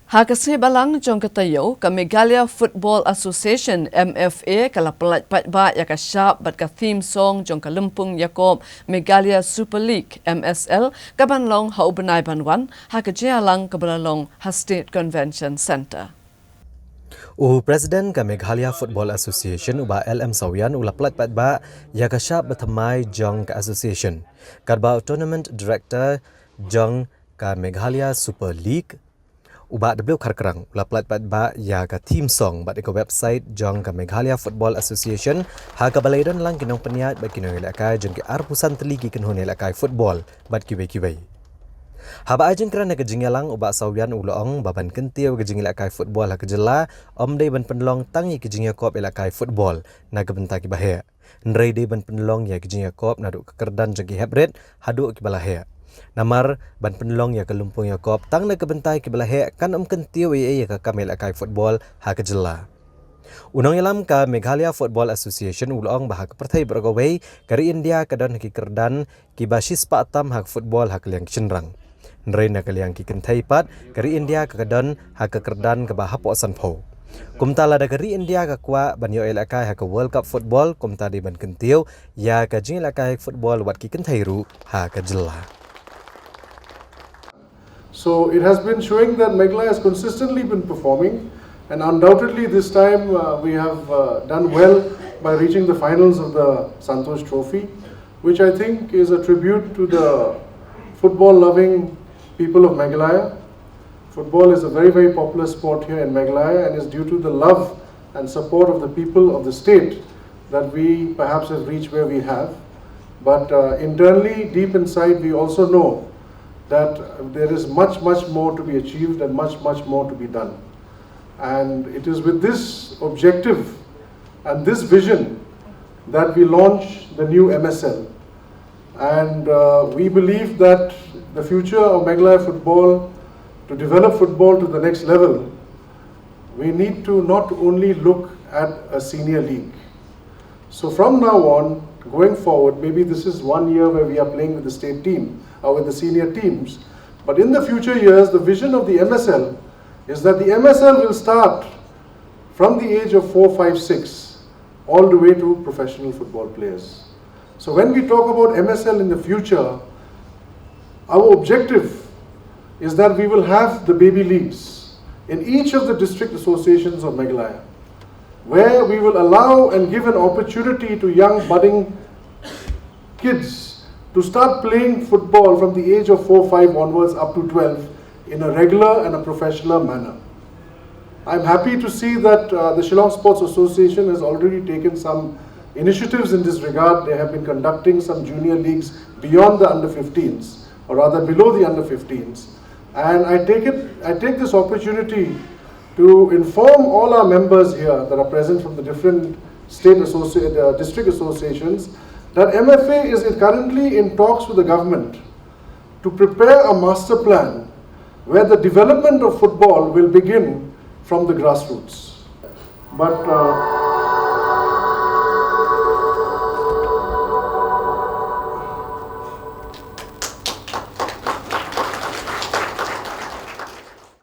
Hakasi balang jong katayo ka Meghalaya Football Association MFA kala pelat patba ya ka sharp bat ka theme song jong ka lumpung yakob Meghalaya Super League MSL ka banlong ha ubenai banwan ha ka jialang ka balalong ha State Convention Center. President ka Meghalaya Football Association uba LM Sawian ula pelat patba ya ka sharp batamai jong ka association. Kadba tournament director jong ka Meghalaya Super League uba W karkerang ula pelat patba ya ka theme song bat ke website jong ka Meghalaya Football Association ha ka balaidon lang kinong peniat bat kinong ilakai jong ke arpusan teligi kinong ilakai football bat kibai-kibai. Haba ajeng kerana kejingalang uba sawian uloong baban kentiu kejingila kai football ha kejela omdei ban penlong tangi kejinga kop ilakai football na kebentak bahaya. Nrei dei ban penlong ya kejinga kop na duk kekerdan jengki hebret haduk ki balahaya. Namar ban penlong ya kelumpung ya kop tang na kebentai ki balahaya kan kentiu ya ka kamel kai football ha kejela. Unang ilam ka Meghalaya Football Association uloong bahag pertai bergawai kari India kadon ki kerdan ki basis patam hak football hak liang cenrang. Nrei na kaliang ki kentai pat kari India kadon hak kerdan ke bahap osan po. Kumta lada kari India ka kwa banyo elakai hak World Cup football kumta di ban kentiu ya ka jing elakai football wat ki kentai ru ha ka jela. So it has been showing that Meghalaya has consistently been performing, and undoubtedly this time we have done well by reaching the finals of the Santosh Trophy, which I think is a tribute to the football-loving people of Meghalaya. Football is a very, very popular sport here in Meghalaya and is due to the love and support of the people of the state that we perhaps have reached where we have. But internally, deep inside, we also know that there is much, much more to be achieved and much, much more to be done. And it is with this objective and this vision that we launch the new MSL. And we believe that the future of Meghalaya football, to develop football to the next level, we need to not only look at a senior league. So from now on, going forward, maybe this is 1 year where we are playing with the state team or with the senior teams. But in the future years, the vision of the MSL is that the MSL will start from the age of 4, 5, 6, all the way to professional football players. So when we talk about MSL in the future, our objective is that we will have the baby leagues in each of the district associations of Meghalaya, where we will allow and give an opportunity to young budding kids to start playing football from the age of 4, 5 onwards up to 12 in a regular and a professional manner. I'm happy to see that the Shillong Sports Association has already taken some initiatives in this regard. They have been conducting some junior leagues beyond the under 15s, or rather below the under 15s. And I take this opportunity to inform all our members here that are present from the different district associations that MFA is currently in talks with the government to prepare a master plan where the development of football will begin from the grassroots. But